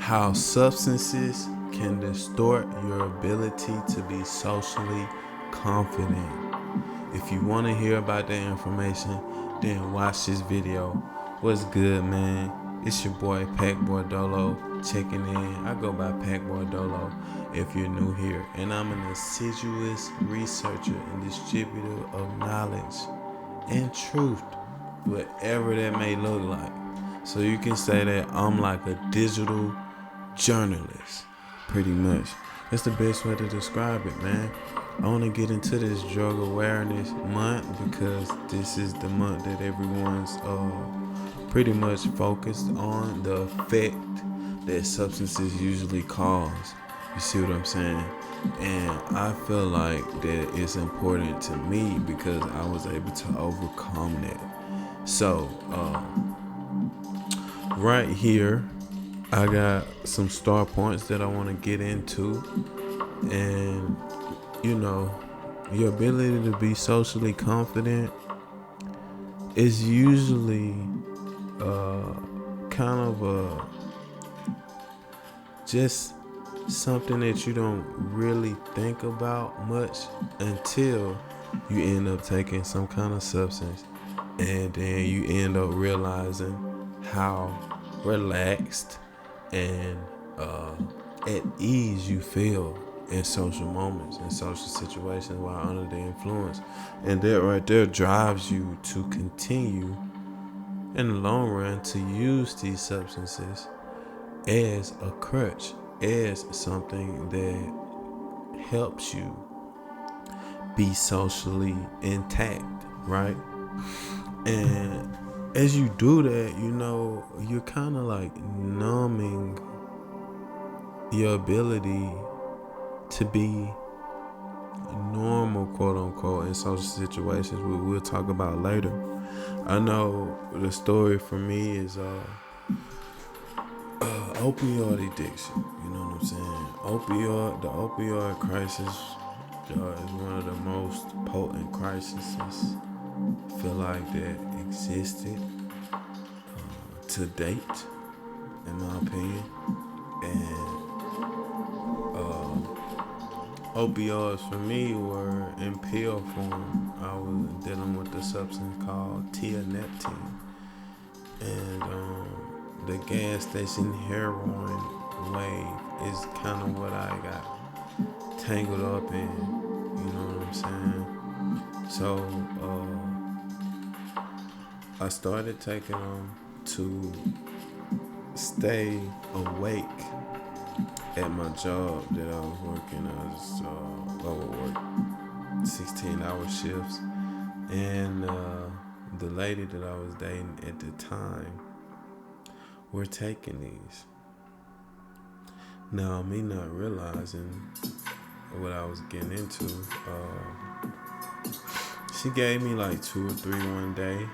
how substances can distort your ability to be socially confident. If you want to hear about that information, then watch this video. What's good, man? It's your boy Packboy Dolo checking in. I go by Packboy Dolo if you're new here, and I'm an assiduous researcher and distributor of knowledge and truth, whatever that may look like. So you can say that I'm like a digital journalist, pretty much. That's the best way to describe it, man. I want to get into this drug awareness month because this is the month that everyone's pretty much focused on the effect that substances usually cause. You see what I'm saying? And I feel like that it's important to me because I was able to overcome that. So, right here, I got some star points that I want to get into. And, your ability to be socially confident is usually kind of just something that you don't really think about much until you end up taking some kind of substance, and then you end up realizing how relaxed and at ease you feel in social moments and social situations while under the influence. And that right there drives you to continue in the long run to use these substances as a crutch, as something that helps you be socially intact, right? And as you do that, you're kind of like numbing your ability to be normal, quote unquote, in social situations, which we'll talk about later. I know the story for me is opioid addiction. You know what I'm saying? The opioid crisis is one of the most potent crises I feel like that existed to date, in my opinion. And opioids for me were in pill form. I was dealing with a substance called tianeptine, and the gas station heroin wave is kind of what I got tangled up in. You know what I'm saying? So I started taking them to stay awake at my job that I was working. I would work 16-hour shifts, and the lady that I was dating at the time were taking these. Now, me not realizing what I was getting into, she gave me like 2 or 3 one day,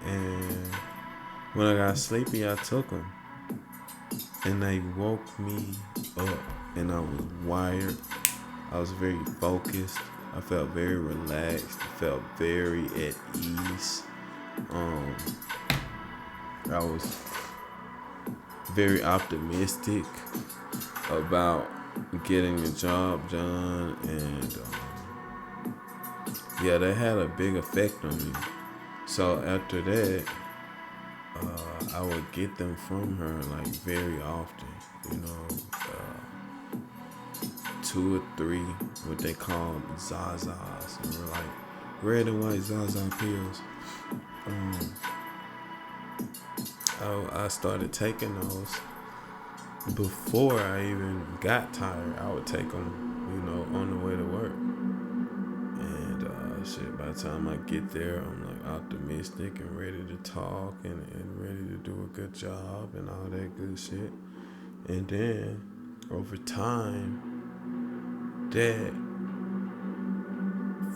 and when I got sleepy, I took them. And they woke me up, and I was wired. I was very focused. I felt very relaxed. I felt very at ease. I was very optimistic about getting the job done, and they had a big effect on me. So after that, I would get them from her like very often, 2 or 3, what they call Zazas, and we're like red and white Zaza pills. I started taking those before I even got tired. I would take them, on the way to work. And by the time I get there, I'm like optimistic and ready to talk and ready to do a good job and all that good shit. And then over time, that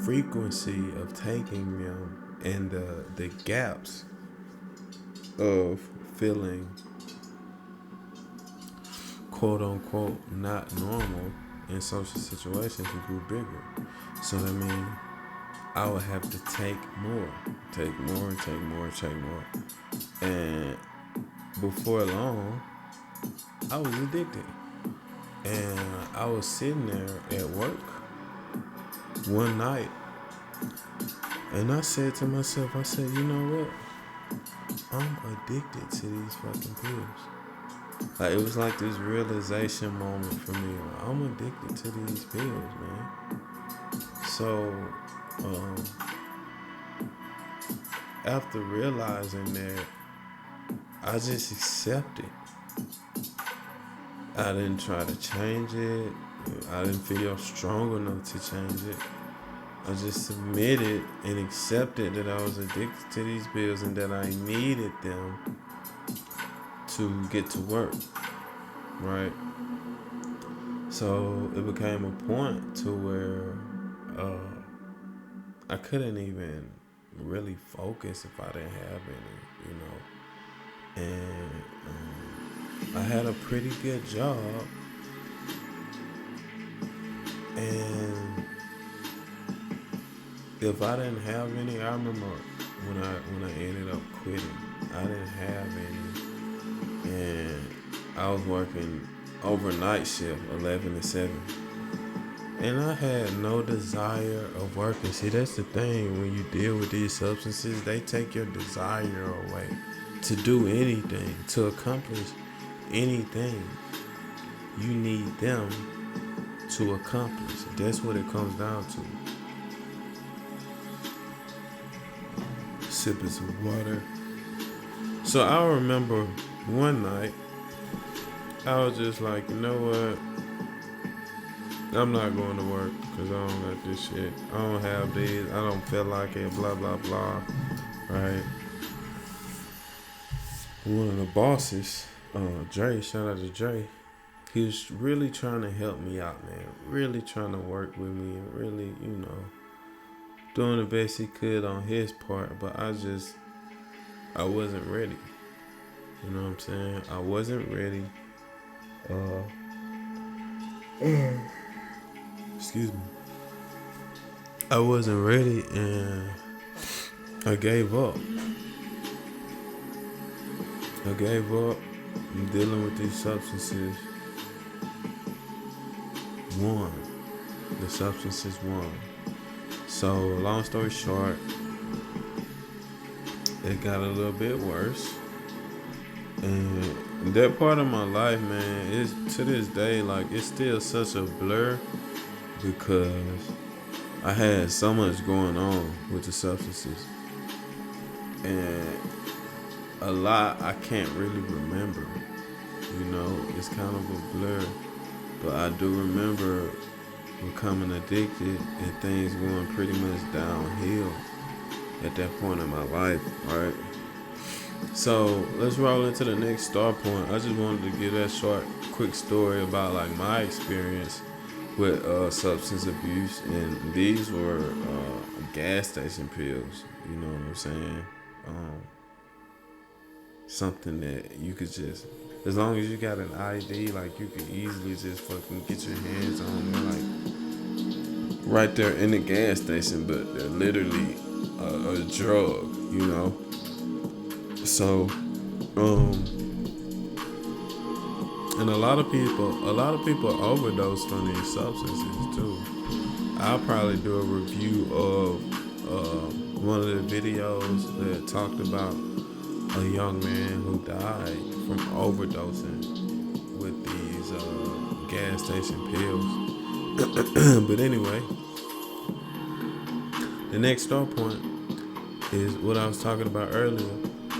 frequency of taking them and the gaps of feeling quote unquote not normal in social situations grew bigger. So that means I would have to take more. And before long, I was addicted. And I was sitting there at work one night, and I said to myself, I said, you know what? I'm addicted to these fucking pills. Like, it was like this realization moment for me. Like, I'm addicted to these pills, man. So, after realizing that, I just accepted. I didn't try to change it. I didn't feel strong enough to change it. I just submitted and accepted that I was addicted to these pills and that I needed them to get to work, right? So it became a point to where I couldn't even really focus if I didn't have any, And I had a pretty good job, and if I didn't have any, I remember when I ended up quitting, I didn't have any, and I was working overnight shift, 11 to 7, and I had no desire of working. See, that's the thing, when you deal with these substances, they take your desire away to do anything, to accomplish anything you need them to accomplish. That's what it comes down to. Sipping some water. So I remember one night, I was just like, you know what? I'm not going to work because I don't got this shit. I don't have these. I don't feel like it. Blah, blah, blah. Right? One of the bosses, Dre, shout out to Dre, he was really trying to help me out, man. Really trying to work with me and really, doing the best he could on his part. But I wasn't ready. You know what I'm saying? I wasn't ready. Excuse me. I wasn't ready, and I gave up. I'm dealing with these substances. The substances won. So, long story short, it got a little bit worse. And that part of my life, man, is to this day, like, it's still such a blur because I had so much going on with the substances. And a lot I can't really remember. It's kind of a blur. But I do remember becoming addicted and things going pretty much downhill at that point in my life, right? So let's roll into the next start point. I just wanted to give that short, quick story about like my experience with substance abuse, and these were gas station pills. You know what I'm saying? Something that you could just, as long as you got an ID, like you could easily just fucking get your hands on them, like right there in the gas station. But they're literally a drug, So, and a lot of people overdose from these substances too. I'll probably do a review of one of the videos that talked about a young man who died from overdosing with these gas station pills. But anyway, the next start point is what I was talking about earlier.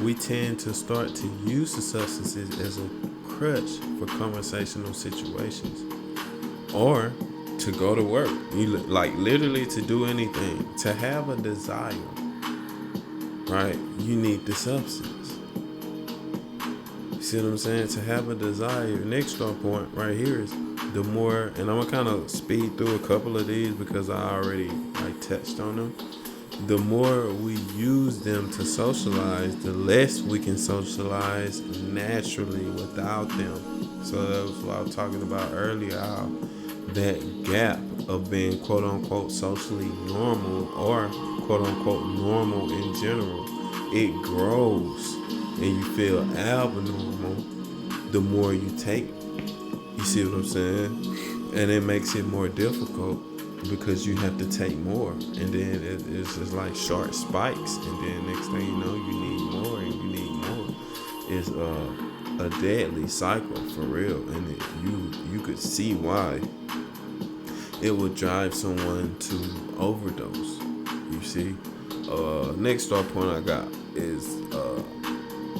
We tend to start to use the substances as a crutch for conversational situations, or to go to work. Like literally to do anything, to have a desire, right? You need the substance. You see what I'm saying? To have a desire. Next start point right here is the more, and I'm gonna kind of speed through a couple of these because I already touched on them. The more we use them to socialize, the less we can socialize naturally without them. So that was what I was talking about earlier, how that gap of being quote unquote socially normal or quote unquote normal in general, it grows and you feel abnormal the more you take. You see what I'm saying? And it makes it more difficult because you have to take more, and then it's just like short spikes, and then next thing you know, you need more and you need more. It's a deadly cycle for real, and you could see why it would drive someone to overdose. You see, next start point I got is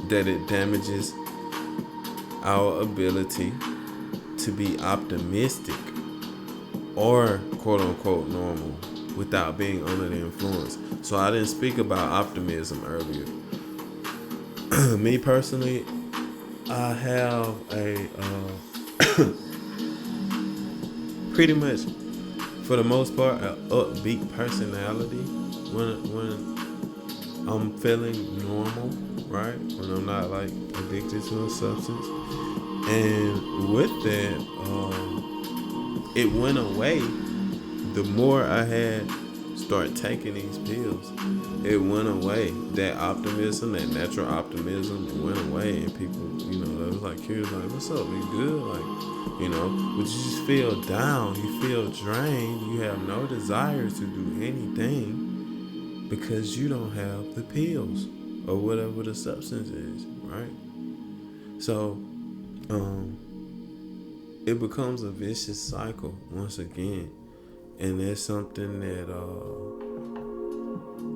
that it damages our ability to be optimistic or quote unquote normal without being under the influence. So I didn't speak about optimism earlier. Me personally, I have a pretty much, for the most part, an upbeat personality when I'm feeling normal, right? When I'm not like addicted to a substance. And with that, it went away the more I had start taking these pills. It went away. That optimism, that natural optimism, went away, and people, they was like curious, like, "What's up? You good?" Like, but you just feel down. You feel drained. You have no desire to do anything because you don't have the pills or whatever the substance is, right? So, it becomes a vicious cycle once again, and that's something that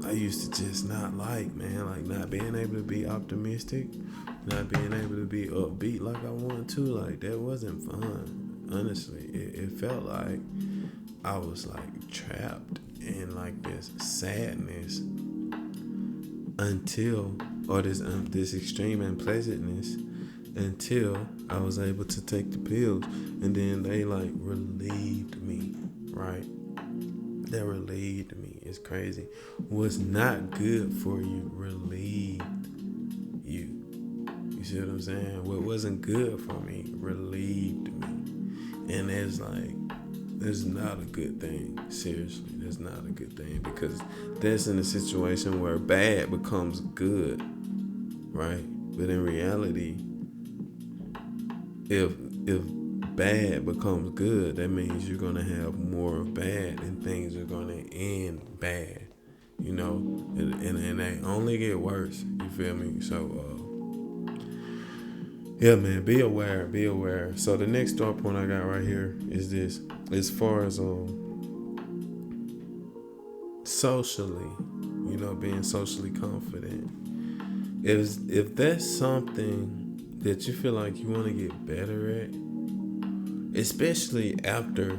I used to just not like, man. Like not being able to be optimistic, not being able to be upbeat like I wanted to. Like that wasn't fun. Honestly, it felt like I was like trapped in like this sadness until, or this extreme unpleasantness, until I was able to take the pills, and then they like relieved me, right? They relieved me. It's crazy. What's not good for you relieved you. You see what I'm saying? What wasn't good for me relieved me. And it's like, that's not a good thing. Seriously, that's not a good thing, because that's in a situation where bad becomes good, right? But in reality, if bad becomes good, that means you're gonna have more of bad, and things are gonna end bad, and they only get worse. You feel me? So yeah, man, be aware. So the next thought point I got right here is this: as far as socially, being socially confident, if that's something that you feel like you want to get better at, especially after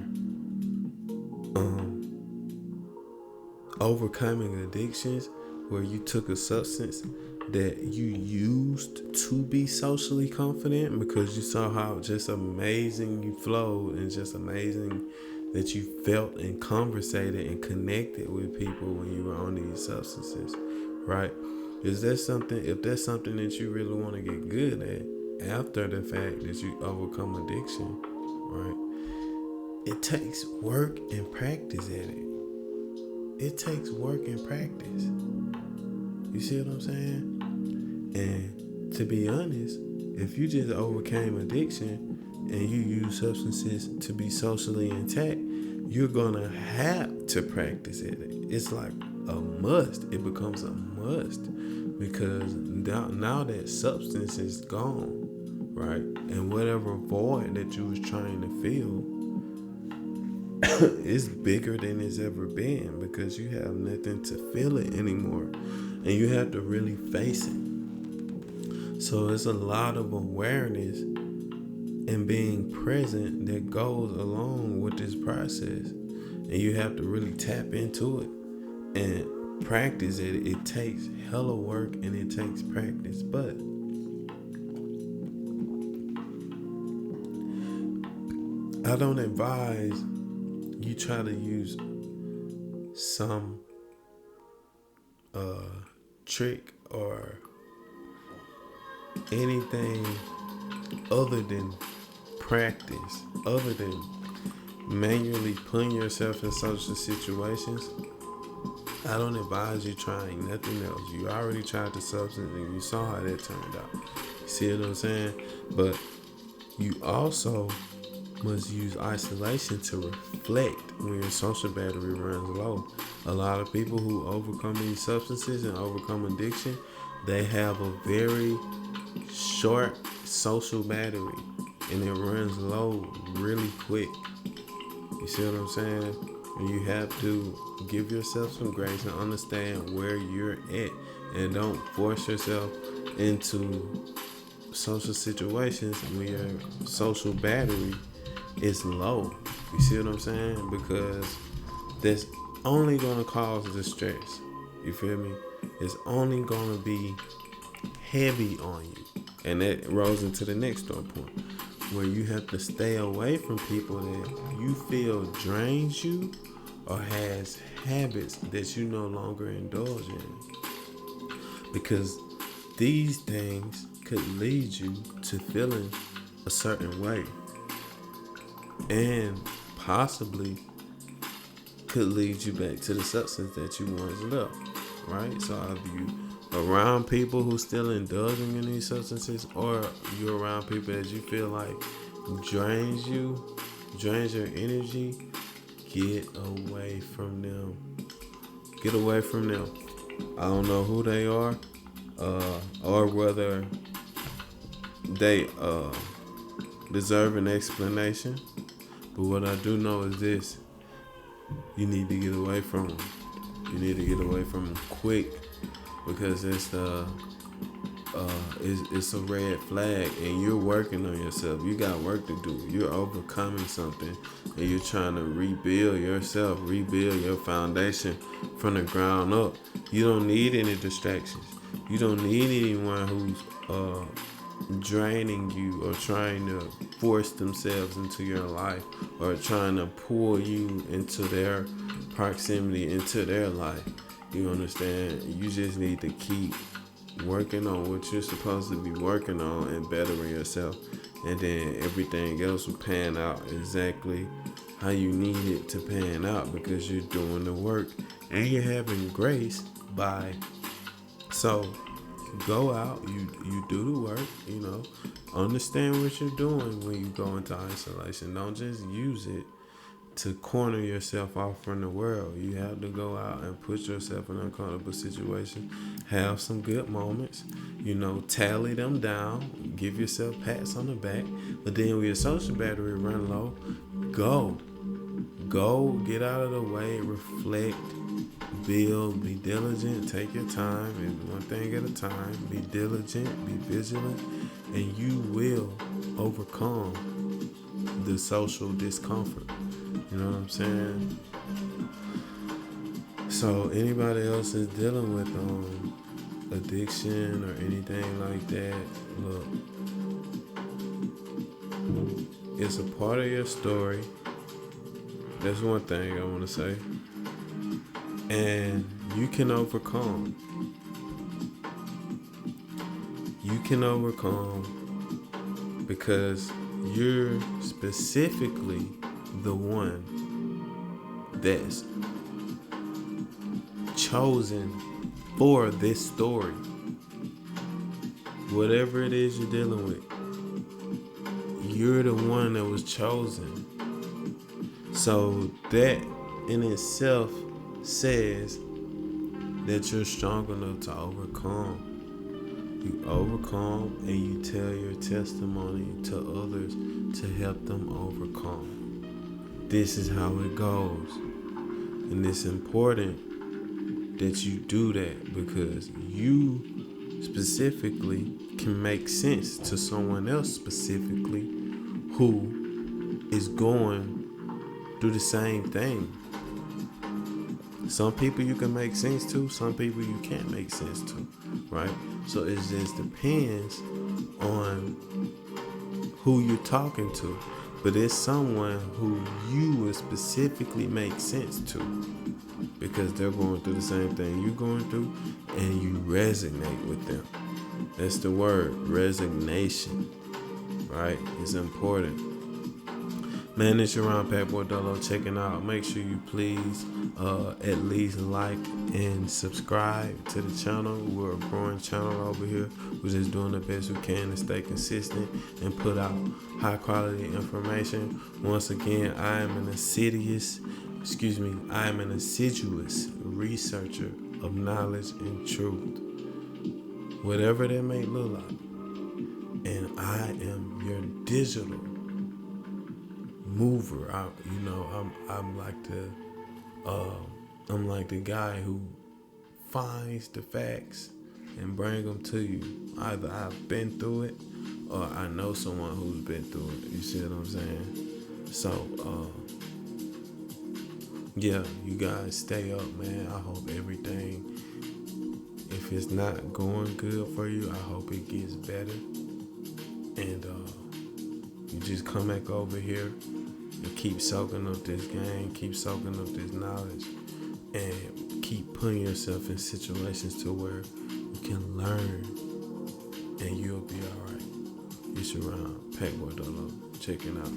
overcoming addictions where you took a substance that you used to be socially confident because you saw how just amazing you flowed, and just amazing that you felt and conversated and connected with people when you were on these substances, right? If that's something that you really want to get good at after the fact that you overcome addiction, right? It takes work and practice at it. It takes work and practice. You see what I'm saying? And to be honest, if you just overcame addiction and you use substances to be socially intact, you're gonna have to practice at it. It's like a must. It becomes a must, because now that substance is gone, right? And whatever void that you was trying to fill is bigger than it's ever been, because you have nothing to fill it anymore, and you have to really face it. So it's a lot of awareness and being present that goes along with this process, and you have to really tap into it and practice it. It takes hella work and it takes practice, but I don't advise you try to use some trick or anything other than practice, other than manually putting yourself in social situations. I don't advise you trying nothing else. You already tried the substance and you saw how that turned out. You see what I'm saying? But You also must use isolation to reflect when your social battery runs low. A lot of people who overcome these substances and overcome addiction, they have a very short social battery and it runs low really quick. You see what I'm saying? And you have to give yourself some grace and understand where you're at, and don't force yourself into social situations when your social battery is low. You see what I'm saying? Because that's only gonna cause distress. You feel me? It's only gonna be heavy on you. And that rolls into the next point, where you have to stay away from people that you feel drains you or has habits that you no longer indulge in. Because these things could lead you to feeling a certain way, and possibly could lead you back to the substance that you once left, right? So either you around people who still indulging in these substances, or you're around people that you feel like drains your energy. Get away from them. Get away from them. I don't know who they are, or whether they deserve an explanation. But what I do know is this: you need to get away from them. You need to get away from them quick, because it's a red flag, and you're working on yourself. You got work to do. You're overcoming something, and you're trying to rebuild yourself, rebuild your foundation from the ground up. You don't need any distractions. You don't need anyone who's draining you or trying to force themselves into your life or trying to pull you into their proximity, into their life. You understand? You just need to keep working on what you're supposed to be working on and bettering yourself, and then everything else will pan out exactly how you need it to pan out, because you're doing the work and you're having grace by. So go out, you do the work, understand what you're doing when you go into isolation. Don't just use it to corner yourself off from the world. You have to go out and put yourself in an uncomfortable situation. Have some good moments, tally them down, give yourself pats on the back. But then when your social battery run low, go, get out of the way, reflect, build, be diligent, take your time, and one thing at a time. Be diligent, be vigilant, and you will overcome the social discomfort. You know what I'm saying? So anybody else is dealing with addiction or anything like that, look, it's a part of your story. That's one thing I want to say. And you can overcome. You can overcome because you're specifically the one that's chosen for this story. Whatever it is you're dealing with, you're the one that was chosen. So that in itself says that you're strong enough to overcome. You overcome and you tell your testimony to others to help them overcome. This is how it goes. And it's important that you do that, because you specifically can make sense to someone else specifically who is going through the same thing. Some people you can make sense to, some people you can't make sense to, right? So it just depends on who you're talking to. But it's someone who you would specifically make sense to, because they're going through the same thing you're going through, and you resonate with them. That's the word, resignation, right? It's important. Man, it's your Ron Packboy Dolo checking out. Make sure you please at least like and subscribe to the channel. We're a growing channel over here. We're just doing the best we can to stay consistent and put out high quality information. Once again, I am an assiduous researcher of knowledge and truth, whatever that may look like. And I am your digital mover. I'm like the guy who finds the facts and bring them to you. Either I've been through it or I know someone who's been through it. You see what I'm saying? So, yeah, you guys stay up, man. I hope everything, if it's not going good for you, I hope it gets better. And you just come back over here and keep soaking up this game, keep soaking up this knowledge, and keep putting yourself in situations to where you can learn and you'll be alright. It's your Packboy Dolo checking out.